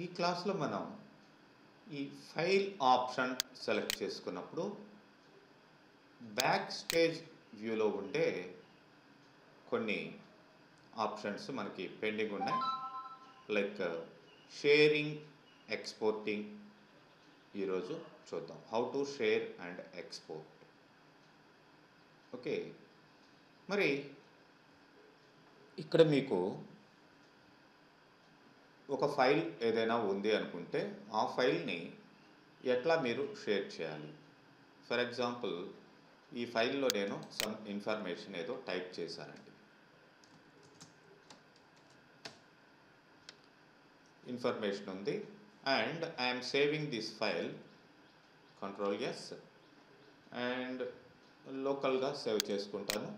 ఈ క్లాస్లో మనం ఈ ఫైల్ ఆప్షన్ సెలెక్ట్ చేసుకున్నప్పుడు బ్యాక్ స్టేజ్ వ్యూలో ఉండే కొన్ని ఆప్షన్స్ మనకి పెండింగ్ ఉన్నాయి. లైక్ షేరింగ్, ఎక్స్పోర్టింగ్ ఈరోజు చూద్దాం. How to share and export. Okay, మరి ఇక్కడ మీకు ఒక ఫైల్ ఏదైనా ఉంది అనుకుంటే ఆ ఫైల్ని ఎట్లా మీరు షేర్ చేయాలి. ఫర్ ఎగ్జాంపుల్ ఈ ఫైల్లో నేను సమ్ ఇన్ఫర్మేషన్ ఏదో టైప్ చేశానండి. ఇన్ఫర్మేషన్ ఉంది and I'm saving this file, control yes, and లోకల్గా సేవ్ చేసుకుంటాను.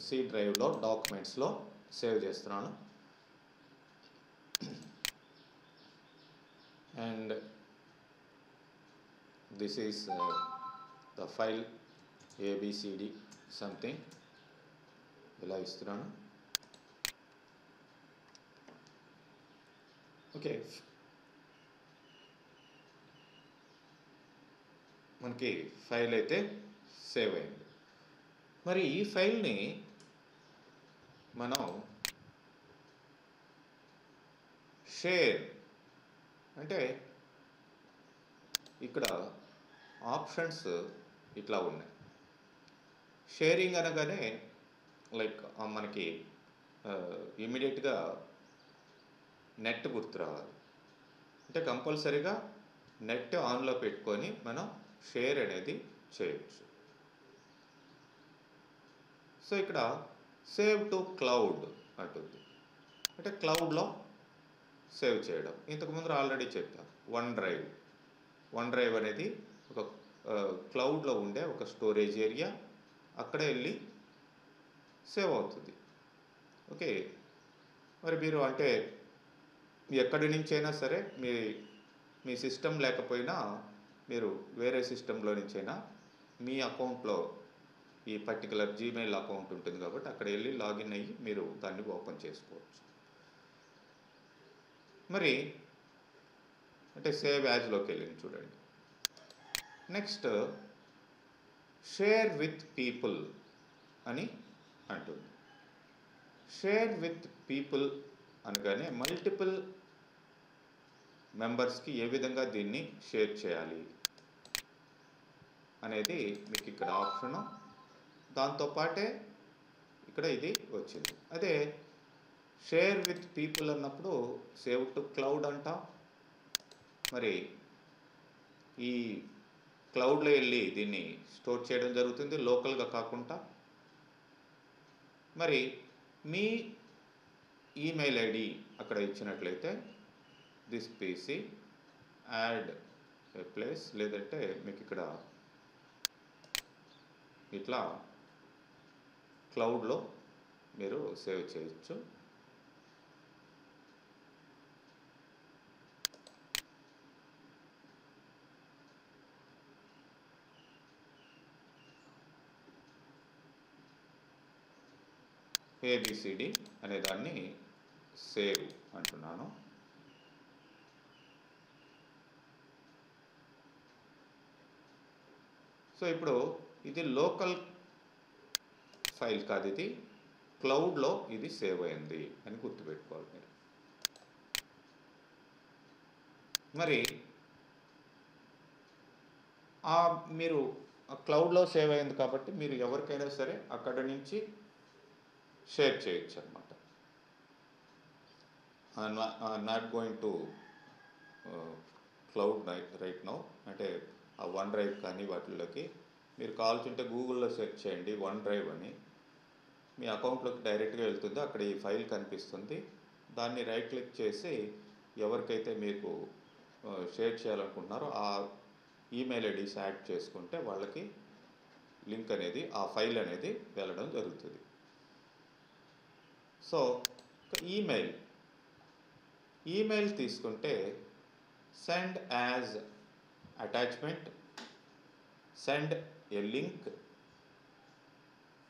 సి డ్రైవ్లో డాక్యుమెంట్స్లో సేవ్ చేస్తున్నాను. And this is the file ABCD something ఇలా ఇస్తున్నాను. ఓకే, మనకి ఫైల్ అయితే సేవ్ అయింది. మరి ఈ ఫైల్ని మనం షేర్ అంటే ఇక్కడ ఆప్షన్స్ ఇట్లా ఉన్నాయి. షేరింగ్ అనగానే లైక్ మనకి ఇమీడియట్గా నెట్ గుర్తు రావాలి. అంటే కంపల్సరీగా నెట్ ఆన్లో పెట్టుకొని మనం షేర్ అనేది చేయొచ్చు. సో ఇక్కడ సేవ్ టు క్లౌడ్ అంటుంది. అంటే క్లౌడ్లో సేవ్ చేయడం. ఇంతకుముందు ఆల్రెడీ చెప్పాం. వన్ డ్రైవ్ అనేది ఒక క్లౌడ్లో ఉండే ఒక స్టోరేజ్ ఏరియా, అక్కడే వెళ్ళి సేవ్ అవుతుంది. ఓకే, మరి మీరు అంటే ఎక్కడి నుంచైనా సరే మీ సిస్టమ్ లేకపోయినా మీరు వేరే సిస్టంలో నుంచైనా మీ అకౌంట్లో ఈ పర్టికులర్ జీమెయిల్ అకౌంట్ ఉంటుంది కాబట్టి అక్కడ వెళ్ళి లాగిన్ అయ్యి మీరు దాన్ని ఓపెన్ చేసుకోవచ్చు. మరి అంటే సేవ్ యాజ్లోకి వెళ్ళింది చూడండి. నెక్స్ట్ షేర్ విత్ పీపుల్ అని అంటుంది. షేర్ విత్ పీపుల్ అనగానే మల్టిపుల్ మెంబర్స్కి ఏ విధంగా దీన్ని షేర్ చేయాలి అనేది మీకు ఇక్కడ ఆప్షను. దాంతోపాటే ఇక్కడ ఇది వచ్చింది. అదే షేర్ విత్ పీపుల్ అన్నప్పుడు సేవ్ టు క్లౌడ్ అంటాం. మరి ఈ క్లౌడ్లో వెళ్ళి దీన్ని స్టోర్ చేయడం జరుగుతుంది, లోకల్గా కాకుండా. మరి మీ ఈమెయిల్ ఐడి అక్కడ ఇచ్చినట్లయితే this PC add A place, లేదంటే మీకు ఇక్కడ ఇట్లా క్లౌడ్లో మీరు సేవ్ చేయొచ్చు. ABCD అనే దాన్ని సేవ్ అంటున్నాను. సో ఇప్పుడు ఇది లోకల్ ఫైల్ కాదు, ఇది క్లౌడ్లో ఇది సేవ్ అయింది అని గుర్తుపెట్టుకోవాలి మీరు. మరి మీరు క్లౌడ్లో సేవ్ అయింది కాబట్టి మీరు ఎవరికైనా సరే అక్కడ నుంచి షేర్ చేయొచ్చు అనమాట. Not going to cloud right now. అంటే ఆ వన్ డ్రైవ్ కానీ వాటిల్లోకి మీరు కావాల్సింటే గూగుల్లో సెర్చ్ చేయండి వన్ డ్రైవ్ అని. మీ అకౌంట్లోకి డైరెక్ట్గా వెళ్తుంది. అక్కడ ఈ ఫైల్ కనిపిస్తుంది. దాన్ని రైట్ క్లిక్ చేసి ఎవరికైతే మీకు షేర్ చేయాలనుకుంటున్నారో ఆ ఈమెయిల్ ఐడీస్ యాడ్ చేసుకుంటే వాళ్ళకి లింక్ అనేది, ఆ ఫైల్ అనేది వెళ్ళడం జరుగుతుంది. సో ఈమెయిల్ తీసుకుంటే సెండ్ యాజ్ అటాచ్మెంట్, సెండ్ ఏ లింక్,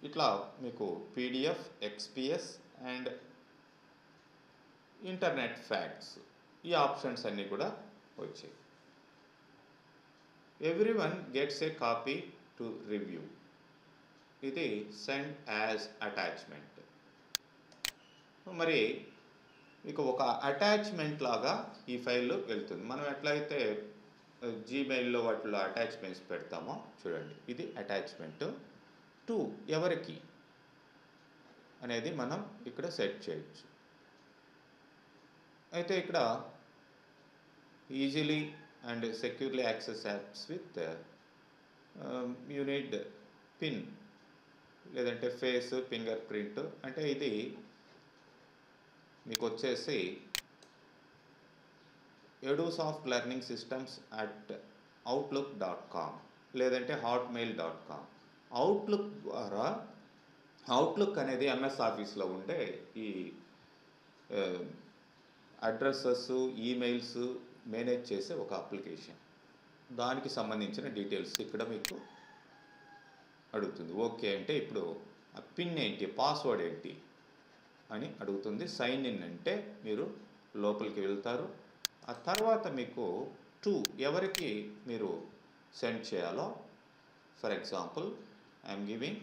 ఇట్లా మీకు PDF, XPS and internet facts, ఈ ఆప్షన్స్ అన్నీ కూడా వచ్చాయి. Everyone gets a copy to review, ఇది సెండ్ యాజ్ అటాచ్మెంట్. మరి మీకు ఒక అటాచ్మెంట్ లాగా ఈ ఫైల్ వెళ్తుంది. మనం ఎట్లయితే జీమెయిల్లో వాటిలో అటాచ్మెంట్స్ పెడతామో చూడండి, ఇది అటాచ్మెంట్ టు ఎవరికి అనేది మనం ఇక్కడ సెట్ చేయొచ్చు. అయితే ఇక్కడ easily and securely access apps with you need pin లేదంటే ఫేస్ ఫింగర్ ప్రింట్, అంటే ఇది మీకు వచ్చేసి ఎడూసాఫ్ట్ లెర్నింగ్ సిస్టమ్స్ అట్ outlook.com లేదంటే hotmail.com. అవుట్లుక్ ద్వారా, అవుట్లుక్ అనేది ఎంఎస్ ఆఫీస్లో ఉండే ఈ అడ్రస్సెస్ ఈమెయిల్స్ మేనేజ్ చేసే ఒక అప్లికేషన్. దానికి సంబంధించిన డీటెయిల్స్ ఇక్కడ మీకు అడుగుతుంది. ఓకే అంటే ఇప్పుడు ఆ పిన్ ఏంటి, పాస్వర్డ్ ఏంటి అని అడుగుతుంది. సైన్ ఇన్ అంటే మీరు లోపలికి వెళ్తారు. ఆ తర్వాత మీకు టు ఎవరికి మీరు సెండ్ చేయాలో, for example I'm giving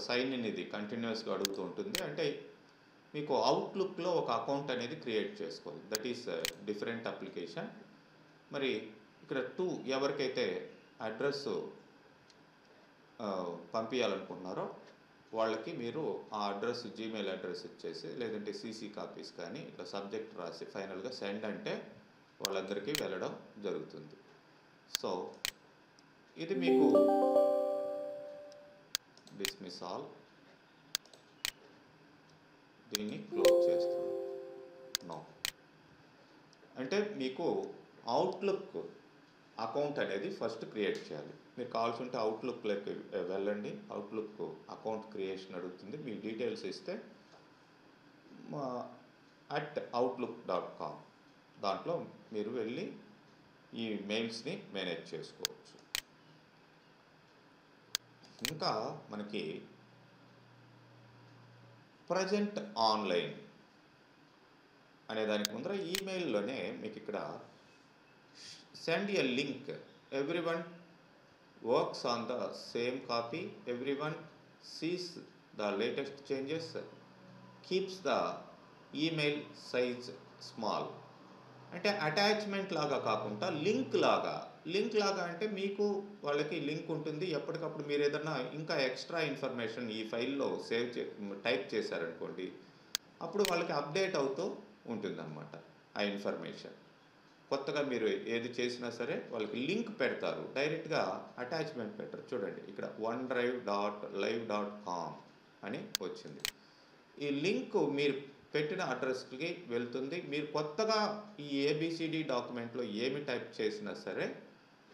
sign in, ఇది కంటిన్యూస్గా అడుగుతూ ఉంటుంది. అంటే మీకు అవుట్లుక్లో ఒక అకౌంట్ అనేది క్రియేట్ చేసుకోవాలి. That is different application. మరి ఇక్కడ టు ఎవరికైతే అడ్రస్ పంపించాలనుకుంటున్నారో వాళ్ళకి మీరు ఆ అడ్రస్ జీమెయిల్ అడ్రస్ ఇచ్చేసి, లేదంటే సీసీ కాపీస్ కానీ ఇట్లా సబ్జెక్ట్ రాసి ఫైనల్గా సెండ్ అంటే వాళ్ళందరికీ వెళ్ళడం జరుగుతుంది. సో ఇది మీకు డిస్మిస్ ఆల్, దీన్ని క్లోజ్ చేస్తాను. నో అంటే మీకు అవుట్లుక్ అకౌంట్ అనేది ఫస్ట్ క్రియేట్ చేయాలి. మీరు కావాల్సి ఉంటే అవుట్లుక్లోకి వెళ్ళండి. అవుట్లుక్ అకౌంట్ క్రియేషన్ అడుగుతుంది. మీ డీటెయిల్స్ ఇస్తే @outlook.com దాంట్లో మీరు వెళ్ళి ఈ మెయిల్స్ని మేనేజ్ చేసుకోవచ్చు. ఇంకా మనకి ప్రజెంట్ ఆన్లైన్ అనే దానికి ముందర ఈమెయిల్లోనే మీకు ఇక్కడ send a link, everyone works on the same copy, everyone sees the latest changes, keeps the email size small. అంటే అటాచ్మెంట్ లాగా కాకుండా లింక్ లాగా అంటే మీకు వాళ్ళకి లింక్ ఉంటుంది. ఎప్పటికప్పుడు మీరు ఏదన్నా ఇంకా ఎక్స్ట్రా ఇన్ఫర్మేషన్ ఈ ఫైల్లో టైప్ చేశారనుకోండి, అప్పుడు వాళ్ళకి అప్డేట్ అవుతూ ఉంటుందన్నమాట ఆ ఇన్ఫర్మేషన్. కొత్తగా మీరు ఏది చేసినా సరే వాళ్ళకి లింక్ పెడతారు, డైరెక్ట్గా అటాచ్మెంట్ పెట్టరు. చూడండి ఇక్కడ onedrive.live.com అని వచ్చింది. ఈ లింక్ మీరు పెట్టిన అడ్రస్కి వెళ్తుంది. మీరు కొత్తగా ఈ ఏబిసిడి డాక్యుమెంట్లో ఏమి టైప్ చేసినా సరే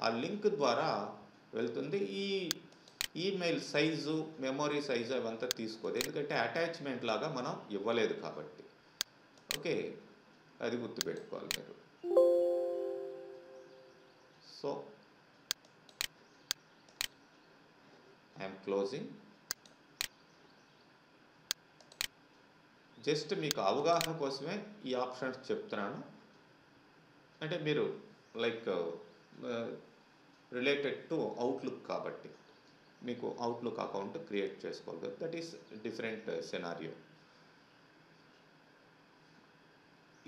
ఆ లింక్ ద్వారా వెళ్తుంది. ఈ ఈమెయిల్ సైజు, మెమొరీ సైజు అవంతా తీసుకోదు, ఎందుకంటే అటాచ్మెంట్ లాగా మనం ఇవ్వలేదు కాబట్టి. ఓకే, అది గుర్తుపెట్టుకోవాలి మీరు. So I'm closing. జస్ట్ మీకు అవగాహన కోసమే ఈ ఆప్షన్స్ చెప్తున్నాను. అంటే మీరు లైక్ రిలేటెడ్ టు అవుట్లుక్ కాబట్టి మీకు అవుట్లుక్ అకౌంట్ క్రియేట్ చేసుకోవాలి. That is different scenario.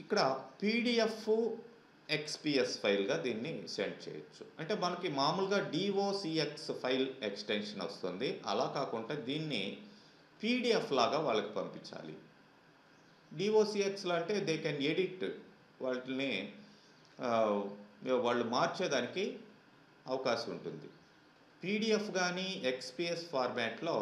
ఇక్కడ పీడిఎఫ్ XPS ఫైల్గా దీన్ని సెండ్ చేయొచ్చు. అంటే మనకి మామూలుగా DOCX ఫైల్ ఎక్స్టెన్షన్ వస్తుంది, అలా కాకుండా దీన్ని పీడిఎఫ్ లాగా వాళ్ళకి పంపించాలి. DOCXలో అంటే దే కెన్ ఎడిట్, వాటిని వాళ్ళు మార్చేదానికి అవకాశం ఉంటుంది. పీడిఎఫ్ కానీ XPS ఫార్మాట్లో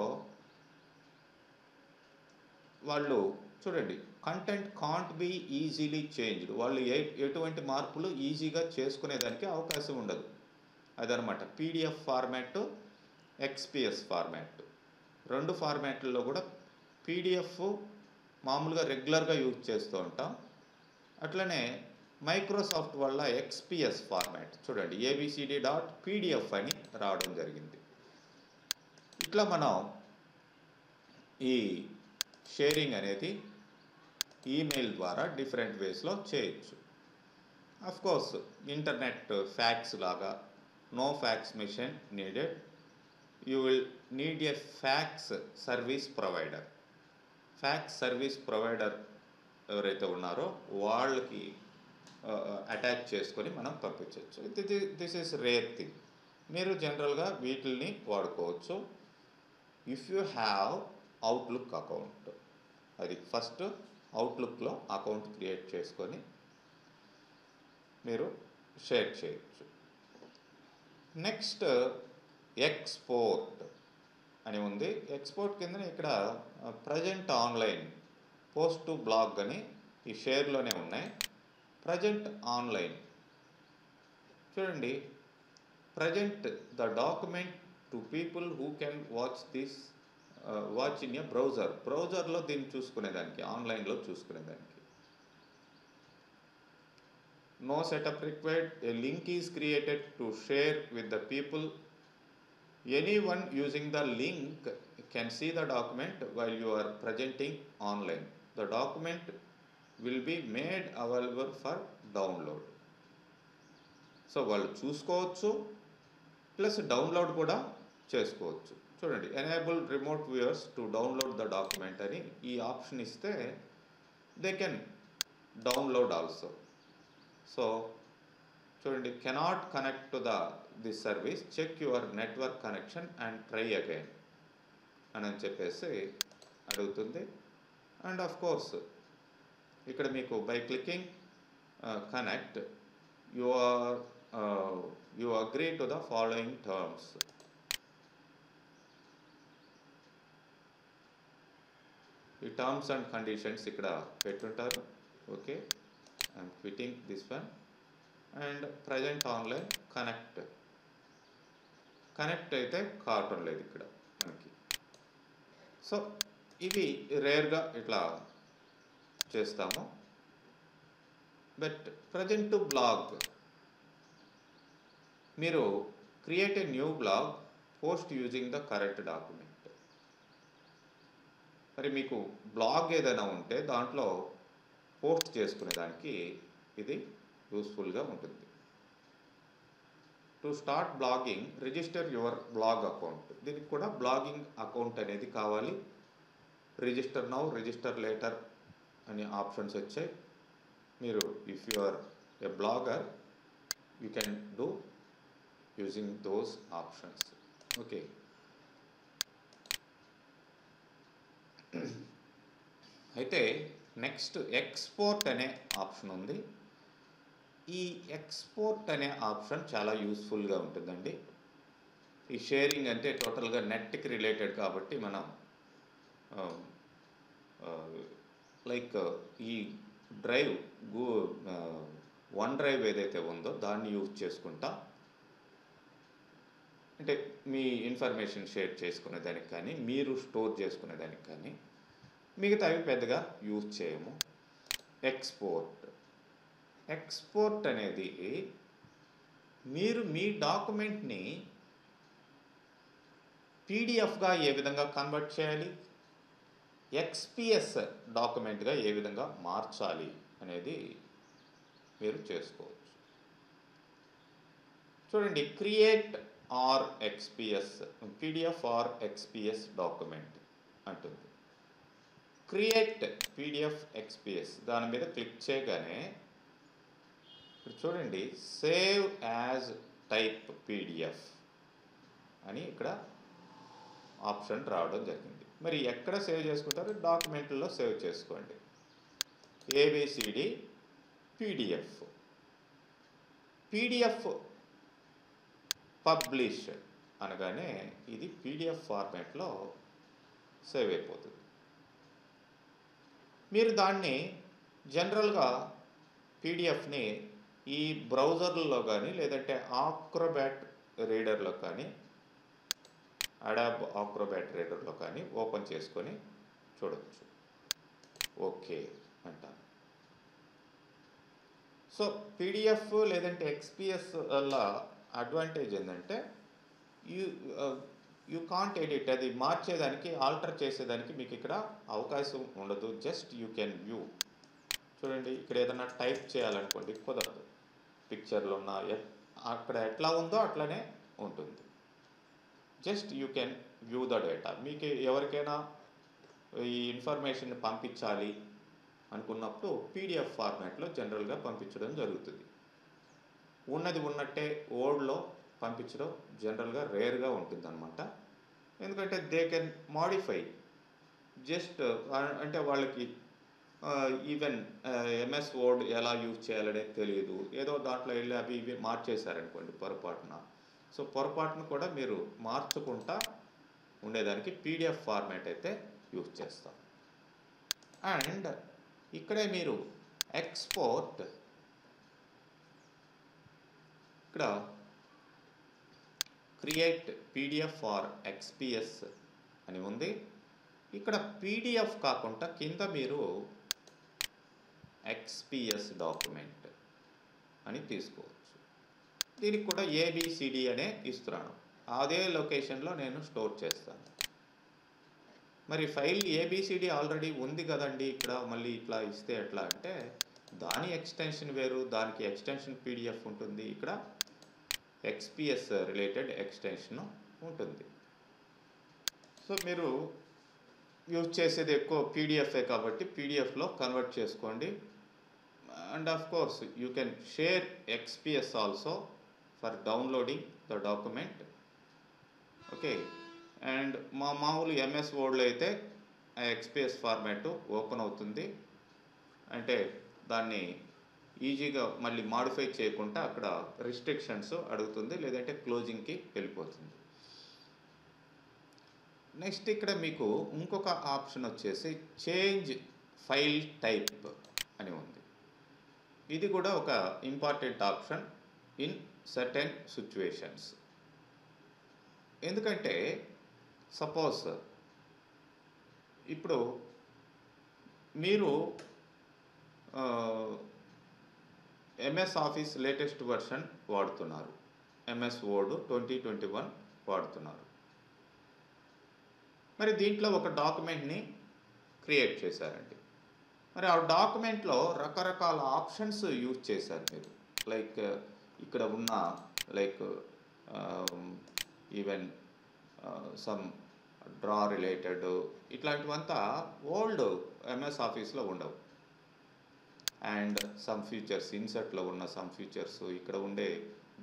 వాళ్ళు చూడండి, content can't be easily changed, వాళ్ళు ఎటువంటి మార్పులు ఈజీగా చేసుకునేదానికి అవకాశం ఉండదు. అదనమాట పీడిఎఫ్ ఫార్మాట్, XPS ఫార్మాట్. రెండు ఫార్మాట్లలో కూడా పీడిఎఫ్ మామూలుగా రెగ్యులర్గా యూజ్ చేస్తూ ఉంటాం. అట్లనే మైక్రోసాఫ్ట్ వల్ల XPS ఫార్మాట్ చూడండి, abcd.pdf అని రావడం జరిగింది. ఇట్లా మనం ఈ షేరింగ్ అనేది ఈమెయిల్ ద్వారా డిఫరెంట్ వేస్లో చేయొచ్చు. అఫ్ కోర్స్ ఇంటర్నెట్ ఫ్యాక్స్ లాగా no fax machine needed, you will need a fax service provider. Fax service provider ఎవరైతే ఉన్నారో వాళ్ళకి అటాచ్ చేసుకొని మనం పంపించవచ్చు. This is rare thing. మీరు జనరల్గా వీటిల్ని వాడుకోవచ్చు if you have Outlook account. అది ఫస్ట్ అవుట్లుక్లో అకౌంట్ క్రియేట్ చేసుకొని మీరు షేర్ చేయొచ్చు. నెక్స్ట్ ఎక్స్పోర్ట్ అని ఉంది. ఎక్స్పోర్ట్ కింద ఇక్కడ present online post to blog అని ఈ షేర్లోనే ఉన్నాయి. ప్రజెంట్ ఆన్లైన్ చూడండి, present the document to people who can watch in a బ్రౌజర్లో దీన్ని చూసుకునేదానికి, ఆన్లైన్లో చూసుకునేదానికి. No setup required, a link is created to share with the people. Anyone using the link can see the document while you are presenting online. The document will be made available for download. So వాళ్ళు చూసుకోవచ్చు plus download కూడా చేసుకోవచ్చు. చూడండి, enable remote viewers to download the document అని ఈ option ఇస్తే they can download also. So చూడండి, cannot connect to this service, check your network connection and try again అని చెప్పేసి అడుగుతుంది. అండ్ ఆఫ్ కోర్స్ ఇక్కడ మీకు by clicking connect you agree to the following terms. ఈ టర్మ్స్ అండ్ కండిషన్స్ ఇక్కడ పెట్టుంటారు. Okay, I'm quitting this one. And present online connect అయితే కావటం లేదు ఇక్కడ మనకి. సో ఇవి రేర్గా ఇట్లా చేస్తాము. బట్ ప్రజెంట్ టు బ్లాగ్, మీరు create a new blog, post using the current document. మరి మీకు బ్లాగ్ ఏదైనా ఉంటే దాంట్లో పోస్ట్ చేసుకునేదానికి ఇది యూస్ఫుల్గా ఉంటుంది. To start blogging, register your blog account. దీనికి కూడా బ్లాగింగ్ అకౌంట్ అనేది కావాలి. రిజిస్టర్ నౌ, రిజిస్టర్ లేటర్ అనే ఆప్షన్స్ వచ్చాయి. మీరు if you are a blogger you can do using those options. Okay, అయితే నెక్స్ట్ ఎక్స్పోర్ట్ అనే ఆప్షన్ ఉంది. ఈ ఎక్స్పోర్ట్ అనే ఆప్షన్ చాలా యూస్ఫుల్గా ఉంటుందండి. ఈ షేరింగ్ అంటే టోటల్గా నెట్కి రిలేటెడ్ కాబట్టి మనం లైక్ ఈ డ్రైవ్ వన్ డ్రైవ్ ఏదైతే ఉందో దాన్ని యూజ్ చేసుకుంటా, అంటే మీ ఇన్ఫర్మేషన్ షేర్ చేసుకునేదానికి కానీ మీరు స్టోర్ చేసుకునేదానికి కానీ, మిగతావి పెద్దగా యూజ్ చేయము. ఎక్స్పోర్ట్ అనేది మీరు మీ డాక్యుమెంట్ని పీడిఎఫ్గా ఏ విధంగా కన్వర్ట్ చేయాలి, XPS డాక్యుమెంట్గా ఏ విధంగా మార్చాలి అనేది మీరు చేసుకోవచ్చు. చూడండి, create or XPS, PDF or XPS document అంటుంది. క్రియేట్ PDF XPS దాని మీద క్లిక్ చేయగానే ఇప్పుడు చూడండి, సేవ్ యాజ్ టైప్ PDF అని ఇక్కడ ఆప్షన్ రావడం జరిగింది. మరి ఎక్కడ సేవ్ చేసుకుంటారు? డాక్యుమెంట్లో సేవ్ చేసుకోండి. ABCD PDF పబ్లిష్ అనగానే ఇది PDF ఫార్మాట్లో సేవ్ అయిపోతుంది. మీరు దాన్ని జనరల్గా పీడిఎఫ్ని ఈ బ్రౌజర్లలో కానీ లేదంటే ఆక్రోబాట్ రీడర్లో కానీ, అడాబ్ ఆక్రోబాట్ రీడర్లో కానీ ఓపెన్ చేసుకొని చూడవచ్చు. ఓకే అంటాను. సో పీడిఎఫ్ లేదంటే ఎక్స్పిఎస్ వల్ల అడ్వాంటేజ్ ఏంటంటే యూ యూ కాంట్ ఎడిట్, అది మార్చేదానికి ఆల్టర్ చేసేదానికి మీకు ఇక్కడ అవకాశం ఉండదు. Just you can view. చూడండి, ఇక్కడ ఏదైనా టైప్ చేయాలనుకోండి కుదరదు. పిక్చర్లో ఉన్న అక్కడ ఎట్లా ఉందో అట్లనే ఉంటుంది. Just you can view the data. మీకు ఎవరికైనా ఈ ఇన్ఫర్మేషన్ పంపించాలి అనుకున్నప్పుడు పీడిఎఫ్ ఫార్మాట్లో జనరల్గా పంపించడం జరుగుతుంది. ఉన్నది ఉన్నట్టే వర్డ్లో పంపించడం జనరల్గా రేర్గా ఉంటుందన్నమాట. ఎందుకంటే దే కెన్ మాడిఫై. జస్ట్ అంటే వాళ్ళకి ఈవెన్ ఎంఎస్ వర్డ్ ఎలా యూజ్ చేయాలనేది తెలియదు. ఏదో దాంట్లో వెళ్ళి అవి ఇవి మార్చేశారనుకోండి పొరపాటున. సో పొరపాటును కూడా మీరు మార్చుకుంటా ఉండేదానికి పీడిఎఫ్ ఫార్మాట్ అయితే యూజ్ చేస్తాం. అండ్ ఇక్కడే మీరు ఎక్స్పోర్ట్, ఇక్కడ క్రియేట్ పీడిఎఫ్ ఫార్ ఎక్స్పిఎస్ అని ఉంది. ఇక్కడ పీడిఎఫ్ కాకుండా కింద మీరు ఎక్స్పిఎస్ డాక్యుమెంట్ అని తీసుకోవచ్చు. దీనికి కూడా ఏబిసిడి అనే ఇస్తున్నాను. అదే లొకేషన్లో నేను స్టోర్ చేస్తాను. మరి ఫైల్ ఏబిసిడి ఆల్రెడీ ఉంది కదండి, ఇక్కడ మళ్ళీ ఇట్లా ఇస్తే ఎట్లా అంటే దాని ఎక్స్టెన్షన్ వేరు, దానికి ఎక్స్టెన్షన్ పీడిఎఫ్ ఉంటుంది. ఇక్కడ ఎక్స్పిఎస్ రిలేటెడ్ ఎక్స్టెన్షన్ ఉంటుంది. సో మీరు యూజ్ చేసేది ఎక్కువ పీడిఎఫే కాబట్టి పీడిఎఫ్లో కన్వర్ట్ చేసుకోండి. And of course you can share XPS also for downloading the document. Okay. And మామూలు ఎంఎస్ వర్డ్లో అయితే ఎక్స్పిఎస్ ఫార్మాట్ ఓపెన్ అవుతుంది. అంటే దాన్ని ఈజీగా మళ్ళీ మాడిఫై చేయకుండా అక్కడ రిస్ట్రిక్షన్స్ అడుగుతుంది, లేదంటే క్లోజింగ్కి వెళ్ళిపోతుంది. నెక్స్ట్ ఇక్కడ మీకు ఇంకొక ఆప్షన్ వచ్చేసి చేంజ్ ఫైల్ టైప్ అని ఉంది. ఇది కూడా ఒక important option in certain situations. ఎందుకంటే సపోజ్ ఇప్పుడు మీరు ఎంఎస్ ఆఫీస్ లేటెస్ట్ వర్షన్ వాడుతున్నారు, ఎంఎస్ వర్డ్ 2021 వాడుతున్నారు. మరి దీంట్లో ఒక డాక్యుమెంట్ని క్రియేట్ చేశారండి. మరి ఆ డాక్యుమెంట్లో రకరకాల ఆప్షన్స్ యూజ్ చేశారు మీరు. లైక్ ఇక్కడ ఉన్న like even some draw related ఇట్లాంటివంతా ఓల్డ్ ఎంఎస్ ఆఫీస్లో ఉండవు. అండ్ సమ్ ఫీచర్స్ ఇన్సర్ట్లో ఉన్న సమ్ ఫీచర్స్, ఇక్కడ ఉండే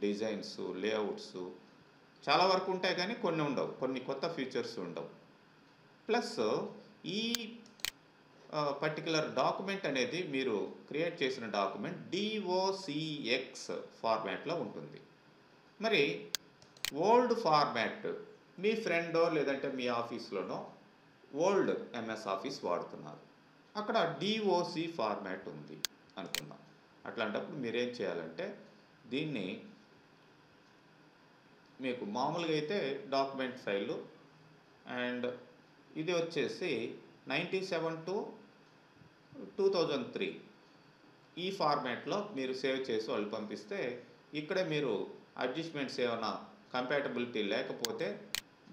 డిజైన్స్, లేఅవుట్స్ చాలా వరకు ఉంటాయి, కానీ కొన్ని ఉండవు, కొన్ని కొత్త ఫీచర్స్ ఉండవు. ప్లస్ ఈ పర్టికులర్ డాక్యుమెంట్ అనేది మీరు క్రియేట్ చేసిన డాక్యుమెంట్ DOCX ఫార్మాట్లో ఉంటుంది. మరి ఓల్డ్ ఫార్మాట్ మీ ఫ్రెండో లేదంటే మీ ఆఫీస్లోనో ఓల్డ్ ఎంఎస్ ఆఫీస్ వాడుతున్నారు, అక్కడ DOC ఫార్మాట్ ఉంది అనుకుందాం. అట్లాంటప్పుడు మీరేం చేయాలంటే దీన్ని మీకు మామూలుగా అయితే డాక్యుమెంట్ ఫైలు, అండ్ ఇది వచ్చేసి 97 to 2003 ఈ ఫార్మాట్లో మీరు సేవ్ చేసి వాళ్ళు పంపిస్తే ఇక్కడే మీరు అడ్జస్ట్మెంట్స్ ఏమైనా కంపాటబిలిటీ లేకపోతే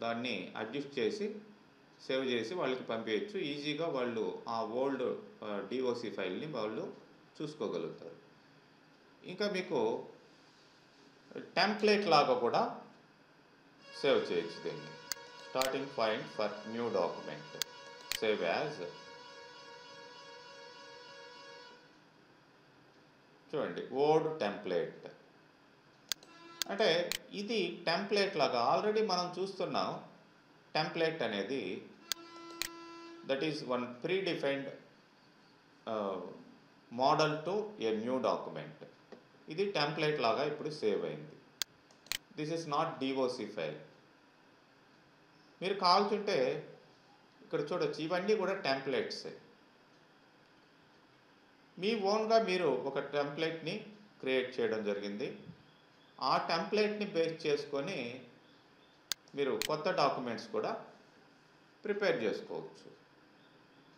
దాన్ని అడ్జస్ట్ చేసి సేవ్ చేసి వాళ్ళకి పంపించచ్చు. ఈజీగా వాళ్ళు ఆ ఓల్డ్ DOC ఫైల్ని వాళ్ళు చూసుకోగలుగుతారు. ఇంకా మీకు టెంప్లెట్ లాగా కూడా సేవ్ చేయొచ్చు దీన్ని. Starting point for new document, save as. చూడండి, వర్డ్ టెంప్లెట్ అంటే ఇది టెంప్లెట్ లాగా ఆల్రెడీ మనం చూస్తున్నాం. టెంప్లెట్ అనేది that is one pre defined model to a new document. ఇది టెంప్లెట్ లాగా ఇప్పుడు సేవ్ అయింది. This is not DOC file. మీరు కావాల్సింటే ఇక్కడ చూడొచ్చు, ఇవన్నీ కూడా టెంప్లెట్సే. మీ ఓన్గా మీరు ఒక టెంప్లెట్ని క్రియేట్ చేయడం జరిగింది. ఆ టెంప్లెట్ని బేస్ చేసుకొని మీరు కొత్త డాక్యుమెంట్స్ కూడా ప్రిపేర్ చేసుకోవచ్చు.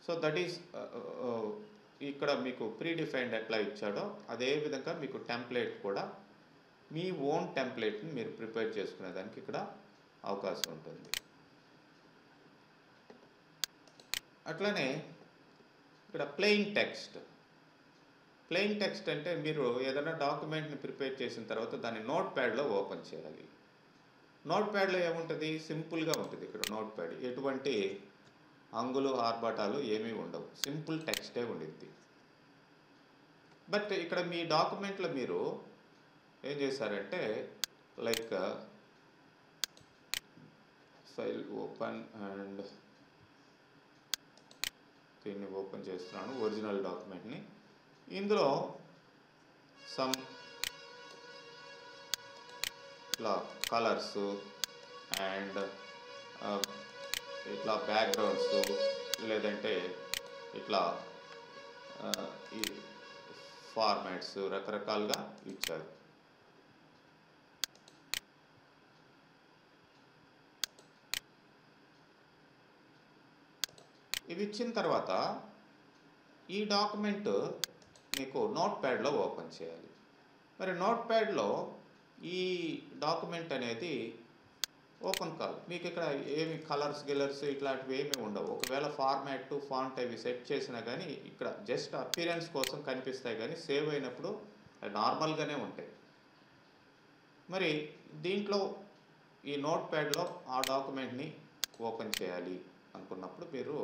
సో దట్ ఈస్ ఇక్కడ మీకు ప్రీడిఫైన్డ్ ఎట్లా ఇచ్చాడో అదే విధంగా మీకు టెంప్లెట్ కూడా మీ ఓన్ టెంప్లెట్ని మీరు ప్రిపేర్ చేసుకునేదానికి ఇక్కడ అవకాశం ఉంటుంది. అట్లనే ఇక్కడ ప్లెయిన్ టెక్స్ట్ అంటే మీరు ఏదైనా డాక్యుమెంట్ని ప్రిపేర్ చేసిన తర్వాత దాన్ని నోట్ ప్యాడ్లో ఓపెన్ చేయాలి. నోట్ ప్యాడ్లో ఏముంటుంది, సింపుల్గా ఉంటుంది. ఇక్కడ నోట్ ప్యాడ్ ఎటువంటి అంగులు ఆర్భాటాలు ఏమీ ఉండవు, సింపుల్ టెక్స్టే ఉండిద్ది. బట్ ఇక్కడ మీ డాక్యుమెంట్లో మీరు ఏం చేశారంటే లైక్ ఫైల్ ఓపెన్ అండ్ దీన్ని ఓపెన్ చేస్తున్నాను ఒరిజినల్ డాక్యుమెంట్ని. ఇందులో సమ్ ఇట్లా కలర్స్ అండ్ ఇట్లా బ్యాక్గ్రౌండ్స్ లేదంటే ఇట్లా ఈ ఫార్మాట్స్ రకరకాలుగా ఇచ్చారు. ఇవి ఇచ్చిన తర్వాత ఈ డాక్యుమెంట్ మీకు నోట్ ప్యాడ్లో ఓపెన్ చేయాలి. మరి నోట్ ప్యాడ్లో ఈ డాక్యుమెంట్ అనేది ఓపెన్ కాదు. మీకు ఇక్కడ ఏమి కలర్స్ ఇట్లాంటివి ఏమీ ఉండవు. ఒకవేళ ఫార్మాట్ ఫాంట్ అవి సెట్ చేసినా కానీ ఇక్కడ జస్ట్ అపీరెన్స్ కోసం కనిపిస్తాయి, కానీ సేవ్ అయినప్పుడు అవి నార్మల్గానే ఉంటాయి. మరి దీంట్లో ఈ నోట్ ప్యాడ్లో ఆ డాక్యుమెంట్ని ఓపెన్ చేయాలి అనుకున్నప్పుడు మీరు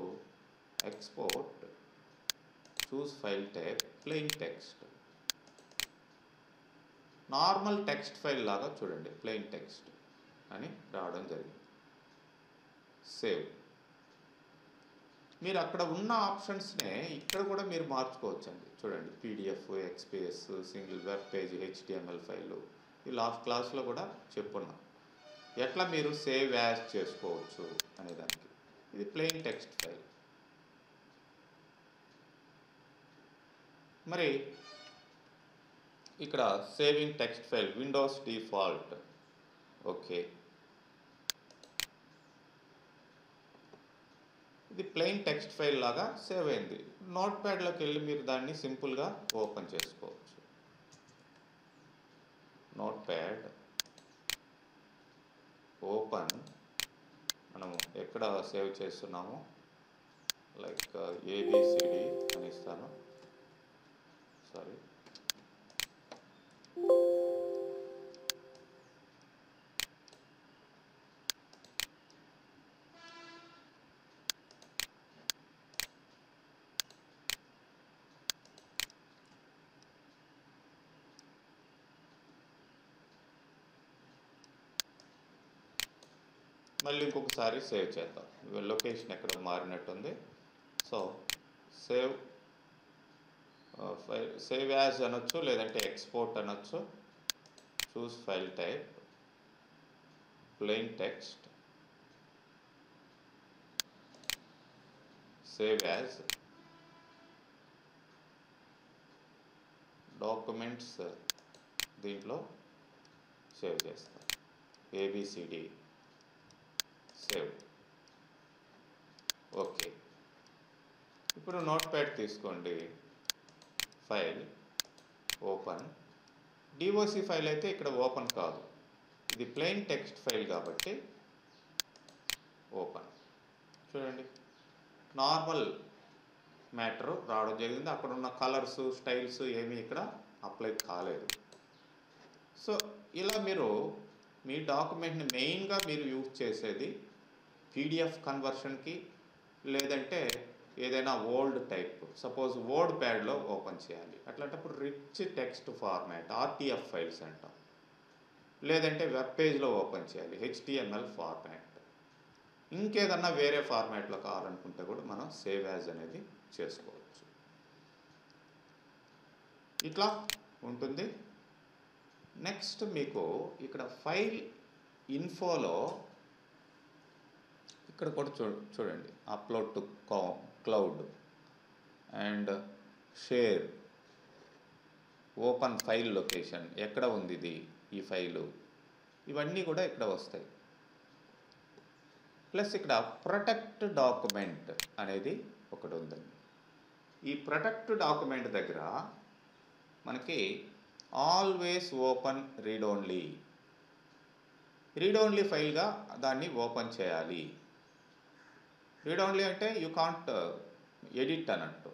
ఎక్స్పోర్ట్, చూస్ file type, plain text, normal text file లాగా చూడండి, ప్లెయిన్ టెక్స్ట్ అని రావడం జరిగింది. సేవ్. మీరు అక్కడ ఉన్న ఆప్షన్స్నే ఇక్కడ కూడా మీరు మార్చుకోవచ్చండి. చూడండి, PDF, XPS, single web page, HTML file. ఈ లాస్ట్ క్లాస్లో కూడా చెప్పున్నాం ఎట్లా మీరు సేవ్ యాజ్ చేసుకోవచ్చు అనేదానికి. ఇది ప్లెయిన్ టెక్స్ట్ ఫైల్. మరి ఇక్కడ saving text file Windows default, okay. ఇది ప్లెయిన్ టెక్స్ట్ ఫైల్ లాగా సేవ్ అయింది. నోట్ ప్యాడ్లోకి వెళ్ళి మీరు దాన్ని సింపుల్గా ఓపెన్ చేసుకోవచ్చు. నోట్ ప్యాడ్ ఓపెన్, మనము ఎక్కడ సేవ్ చేస్తున్నామో లైక్ ఏబిసిడి అని ఇస్తాను, సారీ. మళ్ళీ ఇంకొకసారి సేవ్ చేద్దాం. లొకేషన్ ఎక్కడ మారినట్టుంది. సో సేవ్ యాజ్ అనొచ్చు, లేదంటే ఎక్స్పోర్ట్ అనొచ్చు. చూస్ file type, plain text, save as, documents దీంట్లో సేవ్ చేస్తాం, ఏబిసిడి, సేవ్, ఓకే. ఇప్పుడు నోట్ ప్యాడ్ తీసుకోండి, ఫైల్ ఓపెన్. డిఓసి ఫైల్ అయితే ఇక్కడ ఓపెన్ కాదు, ఇది ప్లెయిన్ టెక్స్ట్ ఫైల్ కాబట్టి ఓపెన్. చూడండి, నార్మల్ మ్యాటర్ రావడం జరిగింది. అక్కడ ఉన్న కలర్స్, స్టైల్స్ ఏమీ ఇక్కడ అప్లై కాలేదు. సో ఇలా మీరు మీ డాక్యుమెంట్ని మెయిన్గా మీరు యూజ్ చేసేది పీడిఎఫ్ కన్వర్షన్కి, లేదంటే ఏదైనా ఓల్డ్ టైప్, సపోజ్ వర్డ్ ప్యాడ్లో ఓపెన్ చేయాలి. అట్లాంటప్పుడు rich text format, RTF files అంటాం. లేదంటే వెబ్ పేజ్లో ఓపెన్ చేయాలి, హెచ్టిఎంఎల్ ఫార్మాట్. ఇంకేదన్నా వేరే ఫార్మాట్లో కావాలనుకుంటే కూడా మనం సేవ్ యాజ్ అనేది చేసుకోవచ్చు. ఇట్లా ఉంటుంది. నెక్స్ట్ మీకు ఇక్కడ ఫైల్ ఇన్ఫోలో ఇక్కడ కూడా చూడండి, upload to cloud and share, open file location, ఎక్కడ ఉంది ఇది ఈ ఫైలు, ఇవన్నీ కూడా ఇక్కడ వస్తాయి. ప్లస్ ఇక్కడ ప్రొటెక్ట్ డాక్యుమెంట్ అనేది ఒకటి ఉందండి. ఈ ప్రొటెక్ట్ డాక్యుమెంట్ దగ్గర మనకి ఆల్వేస్ ఓపెన్ రీడ్ ఓన్లీ ఫైల్గా దాన్ని ఓపెన్ చేయాలి. రీడ్ ఓన్లీ అంటే యూ కాంట్ ఎడిట్ అన్నట్టు.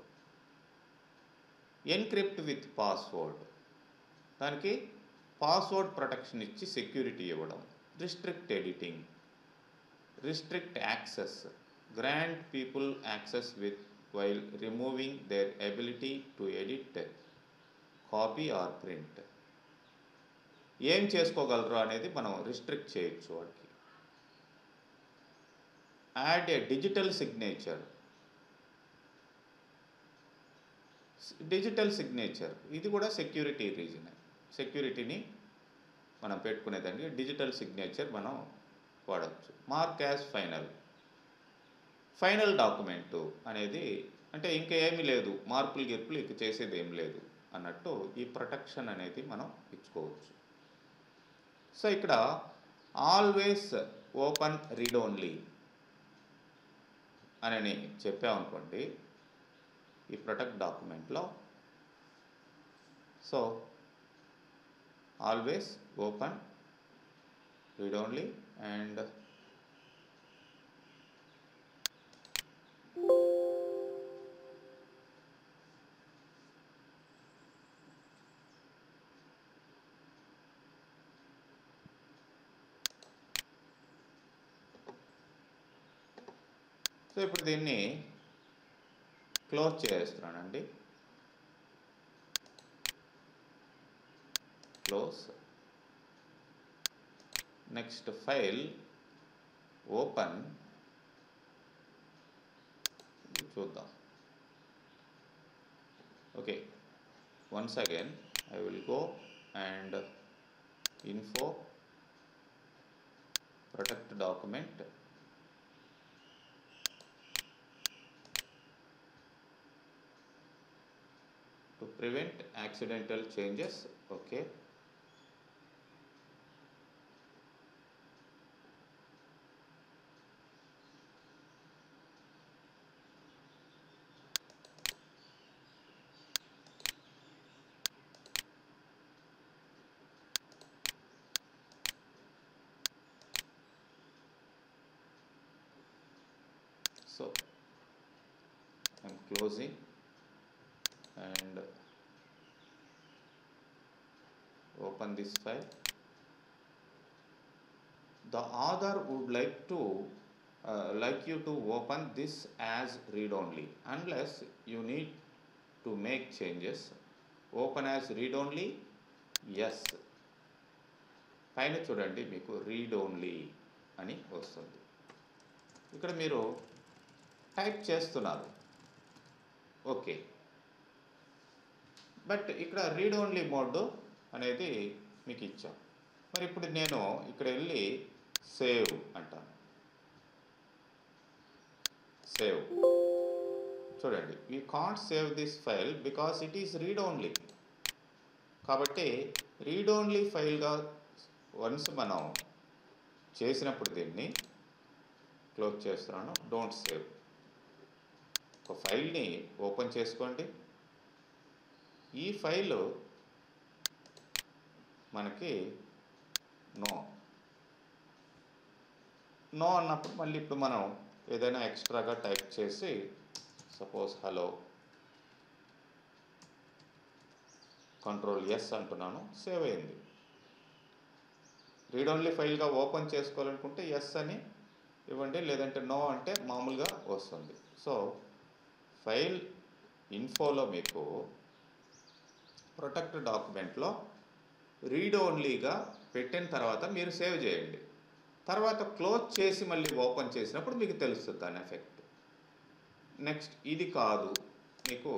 ఎన్క్రిప్ట్ విత్ పాస్వర్డ్, దానికి పాస్వర్డ్ ప్రొటెక్షన్ ఇచ్చి సెక్యూరిటీ ఇవ్వడం. Restrict editing, restrict access, grant people access with while removing their ability to edit, copy or print. ఏం చేసుకోగలరు అనేది మనం రిస్ట్రిక్ట్ చేయొచ్చు వాడికి. Add a digital signature. Digital signature ఇది కూడా సెక్యూరిటీ రీజన్. సెక్యూరిటీని మనం పెట్టుకునేదానికి డిజిటల్ సిగ్నేచర్ మనం వాడచ్చు. మార్క్ యాజ్ ఫైనల్ డాక్యుమెంటు అనేది అంటే ఇంకా ఏమీ లేదు, మార్పులు గిర్పులు ఇక చేసేది ఏం లేదు అన్నట్టు ఈ ప్రొటెక్షన్ అనేది మనం ఇచ్చుకోవచ్చు. సో ఇక్కడ ఆల్వేస్ ఓపెన్ రీడ్ ఓన్లీ అని చెప్పామనుకోండి ఈ ప్రొటెక్ట్ డాక్యుమెంట్లో. So always open read only and so ఇప్పుడు దీన్ని క్లోజ్ చేస్తున్నానండి. క్లోజ్. Next file open. చూద్దాం. Okay, once again I will go and info protect document. To prevent accidental changes. Okay, so I'm closing and open this file. The author would like you to open this as read only unless you need to make changes. Open as read only. Yes, పైన చూడండి మీకు read only అని వస్తుంది. ఇక్కడ మీరు type చేస్తున్నారు. Okay, but ఇక్కడ read only mode అనేది మీకు ఇచ్చాం. మరి ఇప్పుడు నేను ఇక్కడ వెళ్ళి సేవ్ అంటాను. సేవ్. చూడండి, we can't save this file because it is read only. కాబట్టి రీడ్ ఓన్లీ ఫైల్గా వన్స్ మనం చేసినప్పుడు దీన్ని క్లోజ్ చేస్తున్నాను. Don't save. ఒక ఫైల్ని ఓపెన్ చేసుకోండి. ఈ ఫైలు మనకి నో అన్నప్పుడు మళ్ళీ ఇప్పుడు మనం ఏదైనా ఎక్స్ట్రాగా టైప్ చేసి సపోజ్ హలో Ctrl+S అంటున్నాను. సేవ్ అయింది. రీడ్ ఓన్లీ ఫైల్గా ఓపెన్ చేసుకోవాలనుకుంటే ఎస్ అని ఇవ్వండి, లేదంటే నో అంటే మామూలుగా వస్తుంది. సో ఫైల్ ఇన్ఫోలో మీకు ప్రొటెక్ట్ డాక్యుమెంట్లో రీడ్ ఓన్లీగా పెట్టిన తర్వాత మీరు సేవ్ చేయండి. తర్వాత క్లోజ్ చేసి మళ్ళీ ఓపెన్ చేసినప్పుడు మీకు తెలుస్తుంది దాని ఎఫెక్ట్. నెక్స్ట్ ఇది కాదు, మీకు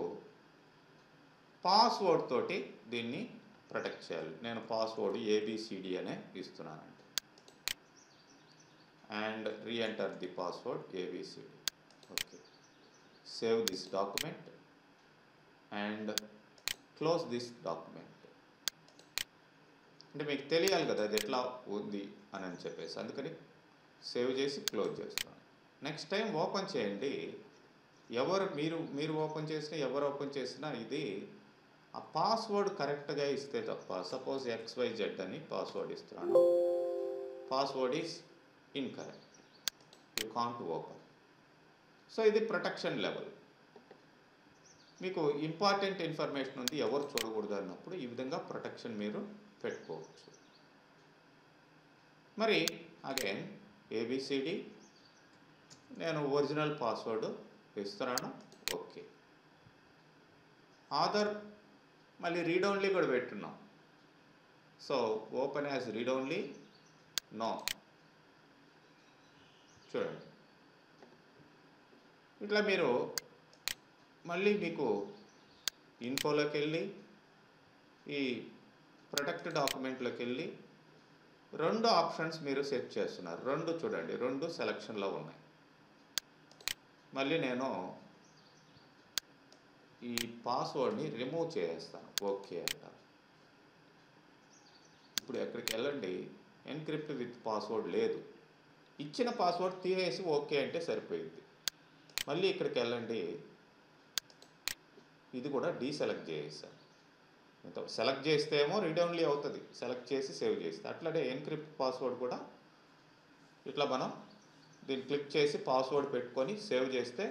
పాస్వర్డ్ తోటి దీన్ని ప్రొటెక్ట్ చేయాలి. నేను పాస్వర్డ్ ABCD అనే ఇస్తున్నానండి. And reenter the password ABCD. Okay, save this document and close this document. అంటే మీకు తెలియాలి కదా అది ఎట్లా ఉంది అని చెప్పేసి, అందుకని సేవ్ చేసి క్లోజ్ చేస్తాను. నెక్స్ట్ టైం ఓపెన్ చేయండి. మీరు ఓపెన్ చేసినా ఎవరు ఓపెన్ చేసినా ఇది ఆ పాస్వర్డ్ కరెక్ట్గా ఇస్తే తప్ప, సపోజ్ XYZ అని పాస్వర్డ్ ఇస్తున్నాను, password is incorrect, you can't open. So ఇది ప్రొటెక్షన్ లెవెల్. మీకు ఇంపార్టెంట్ ఇన్ఫర్మేషన్ ఉంది ఎవరు చూడకూడదు అన్నప్పుడు ఈ విధంగా ప్రొటెక్షన్ మీరు పెట్టుకోవచ్చు. మరి అగైన్ ABCD నేను ఒరిజినల్ పాస్వర్డ్ ఇస్తున్నాను, ఓకే. ఆధార్ మళ్ళీ రీడ్ ఓన్లీ కూడా పెట్టున్నాం. So open as read only, no. చూడండి ఇట్లా మీరు మళ్ళీ మీకు ఇన్ఫోలోకి వెళ్ళి ఈ ప్రొటెక్ట్ డాక్యుమెంట్లోకి వెళ్ళి 2 ఆప్షన్స్ మీరు సెట్ చేస్తున్నారు. 2 చూడండి, 2 సెలక్షన్లో ఉన్నాయి. మళ్ళీ నేను ఈ పాస్వర్డ్ని రిమూవ్ చేస్తాను, ఓకే అంటాను. ఇప్పుడు ఎక్కడికి వెళ్ళండి, ఎన్క్రిప్ట్ విత్ పాస్వర్డ్ లేదు, ఇచ్చిన పాస్వర్డ్ తీసేసి ఓకే అంటే సరిపోయింది. మళ్ళీ ఇక్కడికి వెళ్ళండి, ఇది కూడా డీసెలెక్ట్ చేసేసాను. సెలెక్ట్ చేస్తే ఏమో రీడ్ ఓన్లీ అవుతుంది, సెలెక్ట్ చేసి సేవ్ చేస్తే. అట్లానే ఎన్క్రిప్ట్ పాస్వర్డ్ కూడా ఇట్లా మనం దీన్ని క్లిక్ చేసి పాస్వర్డ్ పెట్టుకొని సేవ్ చేస్తే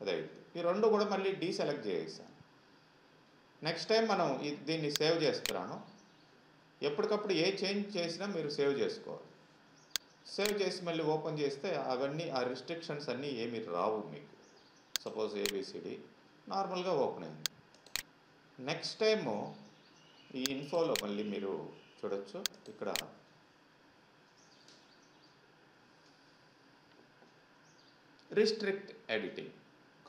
అదైంది. ఈ 2 కూడా మళ్ళీ డీసెలెక్ట్ చేసేసాను. నెక్స్ట్ టైం మనం దీన్ని సేవ్ చేస్తున్నాను. ఎప్పటికప్పుడు ఏ చేంజ్ చేసినా మీరు సేవ్ చేసుకోవాలి. సేవ్ చేసి మళ్ళీ ఓపెన్ చేస్తే అవన్నీ ఆ రిస్ట్రిక్షన్స్ అన్నీ ఏమి రావు మీకు. సపోజ్ ABCD నార్మల్గా ఓపెన్ అయింది. నెక్స్ట్ టైము ఈ ఇన్ఫోలో మళ్ళీ మీరు చూడొచ్చు, ఇక్కడ restrict editing,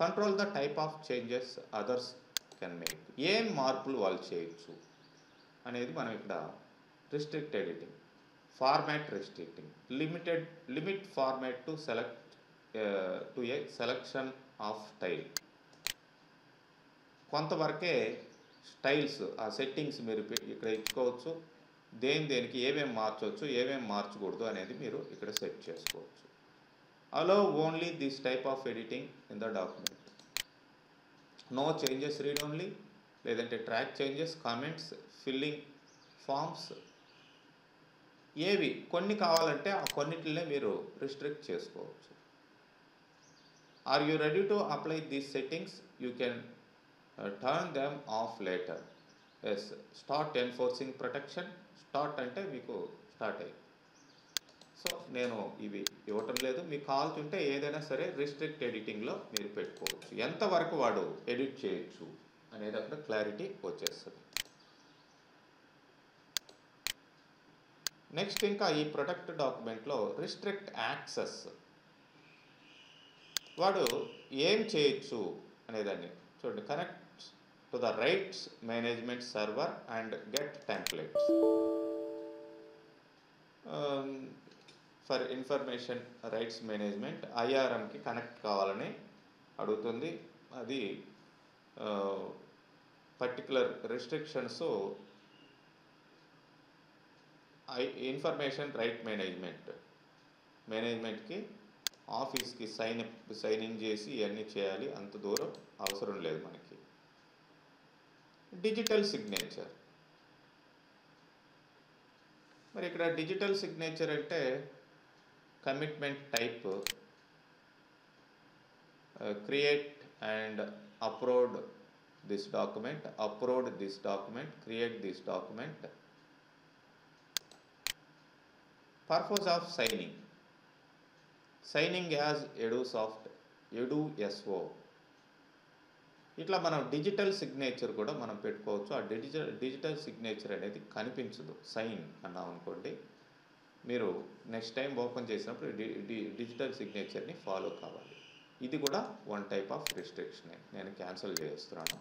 control the type of changes others can make. ఏం మార్పులు వాళ్ళు చేయొచ్చు అనేది మనం ఇక్కడ restrict editing. Format restricting, limit format to a selection of style. కొంతవరకే స్టైల్స్ ఆ సెట్టింగ్స్ మీరు ఇక్కడ ఇచ్చుకోవచ్చు. దేనికి ఏమేమి మార్చవచ్చు, ఏమేమి మార్చకూడదు అనేది మీరు ఇక్కడ సెట్ చేసుకోవచ్చు. Allow only this type of editing in the document. No changes read only, లేదంటే track changes, comments, filling forms. ఏవి కొన్ని కావాలంటే ఆ కొన్నిటినే మీరు రిస్ట్రిక్ట్ చేసుకోవచ్చు. Are you ready to apply these settings, you can turn them off later. Yes, start enforcing protection. Start అంటే మీకు స్టార్ట్ అయ్యి. సో నేను ఇవి ఇవ్వటం లేదు, మీకు కావాల్సింటే ఏదైనా సరే రిస్ట్రిక్ట్ ఎడిటింగ్లో మీరు పెట్టుకోవచ్చు. ఎంతవరకు వాడు ఎడిట్ చేయొచ్చు అనేది అక్కడ క్లారిటీ వచ్చేస్తుంది. నెక్స్ట్ ఇంకా ఈ ప్రొటెక్ట్ డాక్యుమెంట్లో రిస్ట్రిక్ట్ యాక్సెస్, వాడు ఏం చేయొచ్చు అనేదాన్ని చూడండి. Connect to the rights management server and get templates for information rights management. IRMకి కనెక్ట్ కావాలని అడుగుతుంది. అది పర్టికులర్ రిస్ట్రిక్షన్స్ ఇన్ఫర్మేషన్ రైట్ మేనేజ్మెంట్కి ఆఫీస్కి సైన్ ఇన్ చేసి ఇవన్నీ చేయాలి, అంత దూరం అవసరం లేదు మనకి. డిజిటల్ సిగ్నేచర్, మరి ఇక్కడ డిజిటల్ సిగ్నేచర్ అంటే commitment type, create and upload this document, create this document. Purpose of signing as EduSO. ఇట్లా మనం డిజిటల్ సిగ్నేచర్ కూడా మనం పెట్టుకోవచ్చు. ఆ డిజిటల్ సిగ్నేచర్ అనేది కనిపించదు, సైన్ అన్నాం అనుకోండి. మీరు నెక్స్ట్ టైం ఓపెన్ చేసినప్పుడు డిజిటల్ సిగ్నేచర్ని ఫాలో కావాలి. ఇది కూడా వన్ టైప్ ఆఫ్ రిస్ట్రిక్షన్. నేను క్యాన్సిల్ చేస్తున్నాను.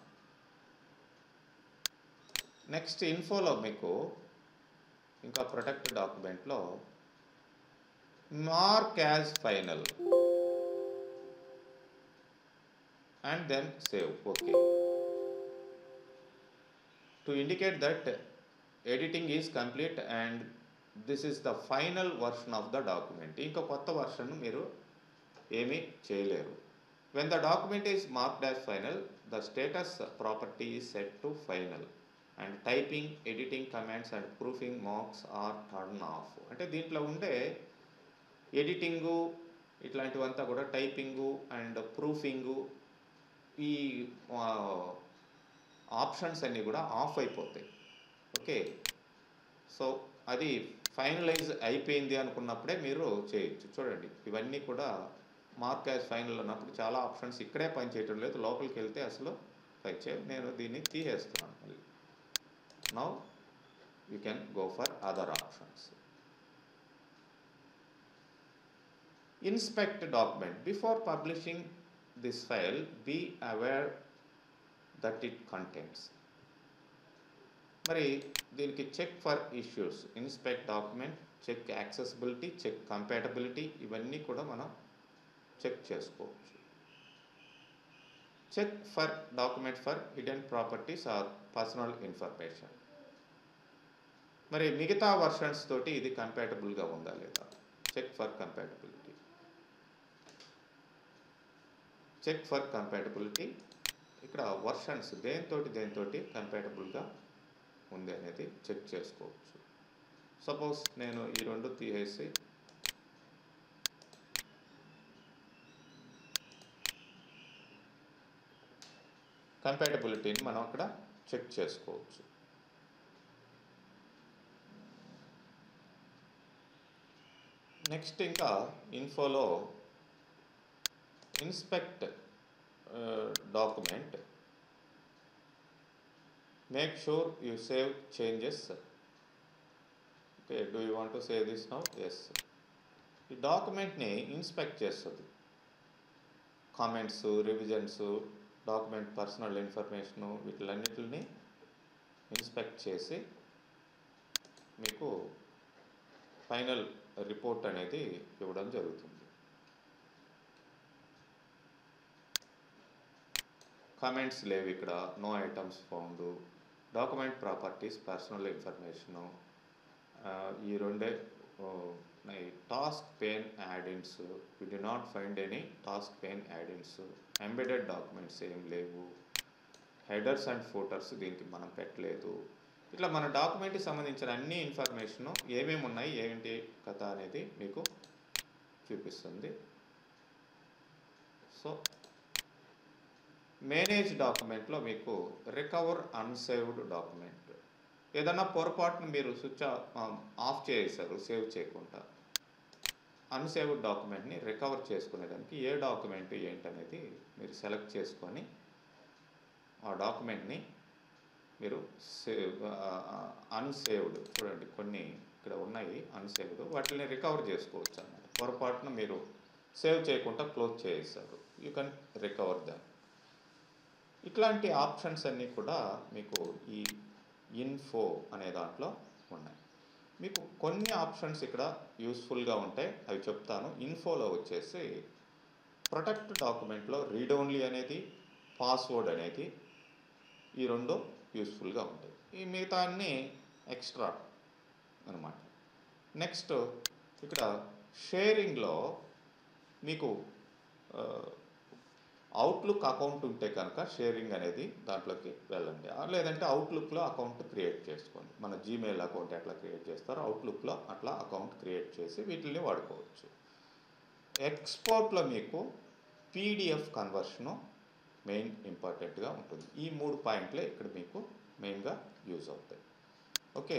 నెక్స్ట్ ఇన్ఫోలో మీకు ఇంకా ప్రొటెక్ట్ డాక్యుమెంట్లో mark as final and then save, okay, to indicate that editing is complete and this is the final version of the document. ఇంకా కొత్త వర్షన్ మీరు ఏమీ చేయలేరు. When the document is marked as final, the status property is set to final and typing, editing commands and proofing marks are turned off. అంటే దీంట్లో ఉండే editing ఇట్లాంటివంతా కూడా typing and ప్రూఫింగు ఈ ఆప్షన్స్ అన్నీ కూడా ఆఫ్ అయిపోతాయి. ఓకే, సో అది finalise అయిపోయింది అనుకున్నప్పుడే మీరు చేయొచ్చు. చూడండి, ఇవన్నీ కూడా మార్క్ యాజ్ ఫైనల్ అన్నప్పుడు చాలా ఆప్షన్స్ ఇక్కడే పనిచేయటం లేదు, లోపలికి వెళ్తే అసలు పనిచేయవు. నేను దీన్ని తీసేస్తున్నాను. మళ్ళీ now you can go for other options. Inspect document. Before publishing this file, be aware that it contains. మరి దీనికి check for issues, inspect document, check accessibility, check compatibility, ఇవన్నీ కూడా మనం చెక్ చేసుకోవచ్చు. Check for document for hidden properties or personal information. మరి మిగతా versions తోటి ఇది కంపాటబుల్గా ఉందా లేదా? Check for compatibility. Check for compatibility, ఇక్కడ వర్షన్స్ దేనితోటి కంపాటబుల్గా ఉంది అనేది చెక్ చేసుకోవచ్చు. సపోజ్ నేను ఈ రెండు తీసేసి కంపాటబిలిటీని మనం అక్కడ చెక్ చేసుకోవచ్చు. నెక్స్ట్ ఇంకా ఇన్ఫోలో inspect document, make sure you save changes. Okay, do you want to save this now? Yes. ఈ డాక్యుమెంట్ని ఇన్స్పెక్ట్ చేస్తుంది. Comments, revisions, document personal information, వీటిలన్నిటిని ఇన్స్పెక్ట్ చేసి మీకు ఫైనల్ రిపోర్ట్ అనేది ఇవ్వడం జరుగుతుంది. కామెంట్స్ లేవు ఇక్కడ, no items found, document properties, personal information, ఈ రెండే task pane add-ins, we did not find any task pane add-ins, embedded documents ఏం లేవు, హెడర్స్ అండ్ ఫోటర్స్ దీనికి మనం పెట్టలేదు. ఇట్లా మన డాక్యుమెంట్కి సంబంధించిన అన్ని ఇన్ఫర్మేషను ఏమేమి ఉన్నాయి, ఏంటి కథ అనేది మీకు చూపిస్తుంది. సో మేనేజ్ డాక్యుమెంట్లో మీకు రికవర్ అన్సేవ్డ్ డాక్యుమెంట్, ఏదన్నా పొరపాటును మీరు స్విచ్ ఆఫ్ చేశారు సేవ్ చేయకుండా, అన్సేవ్డ్ డాక్యుమెంట్ని రికవర్ చేసుకునేదానికి ఏ డాక్యుమెంట్ ఏంటనేది మీరు సెలెక్ట్ చేసుకొని ఆ డాక్యుమెంట్ని మీరు అన్సేవ్డ్, చూడండి కొన్ని ఇక్కడ ఉన్నాయి అన్సేవ్డ్, వాటిని రికవర్ చేసుకోవచ్చు అన్నమాట. పొరపాటున మీరు సేవ్ చేయకుండా క్లోజ్ చేసేసారు, యూ కెన్ రికవర్ దాట్. ఇట్లాంటి ఆప్షన్స్ అన్నీ కూడా మీకు ఈ ఇన్ఫో అనే దాంట్లో ఉన్నాయి. మీకు కొన్ని ఆప్షన్స్ ఇక్కడ యూస్ఫుల్గా ఉంటాయి, అవి చెప్తాను. ఇన్ఫోలో వచ్చేసి ప్రొటెక్ట్ డాక్యుమెంట్లో రీడ్ ఓన్లీ అనేది, పాస్వర్డ్ అనేది, ఈ రెండు యూస్ఫుల్గా ఉంటాయి. ఈ మిగతా అన్నీ ఎక్స్ట్రా అనమాట. నెక్స్ట్ ఇక్కడ షేరింగ్లో మీకు అవుట్లుక్ అకౌంట్ ఉంటే కనుక షేరింగ్ అనేది దాంట్లోకి వెళ్ళండి, లేదంటే అవుట్లుక్లో అకౌంట్ క్రియేట్ చేసుకోండి. మన జీమెయిల్ అకౌంట్ ఎట్లా క్రియేట్ చేస్తారో అవుట్లుక్లో అట్లా అకౌంట్ క్రియేట్ చేసి వీటిని వాడుకోవచ్చు. ఎక్స్పోర్ట్లో మీకు పీడిఎఫ్ కన్వర్షను మెయిన్ ఇంపార్టెంట్గా ఉంటుంది. ఈ 3 పాయింట్లే ఇక్కడ మీకు మెయిన్గా యూజ్ అవుతాయి. ఓకే.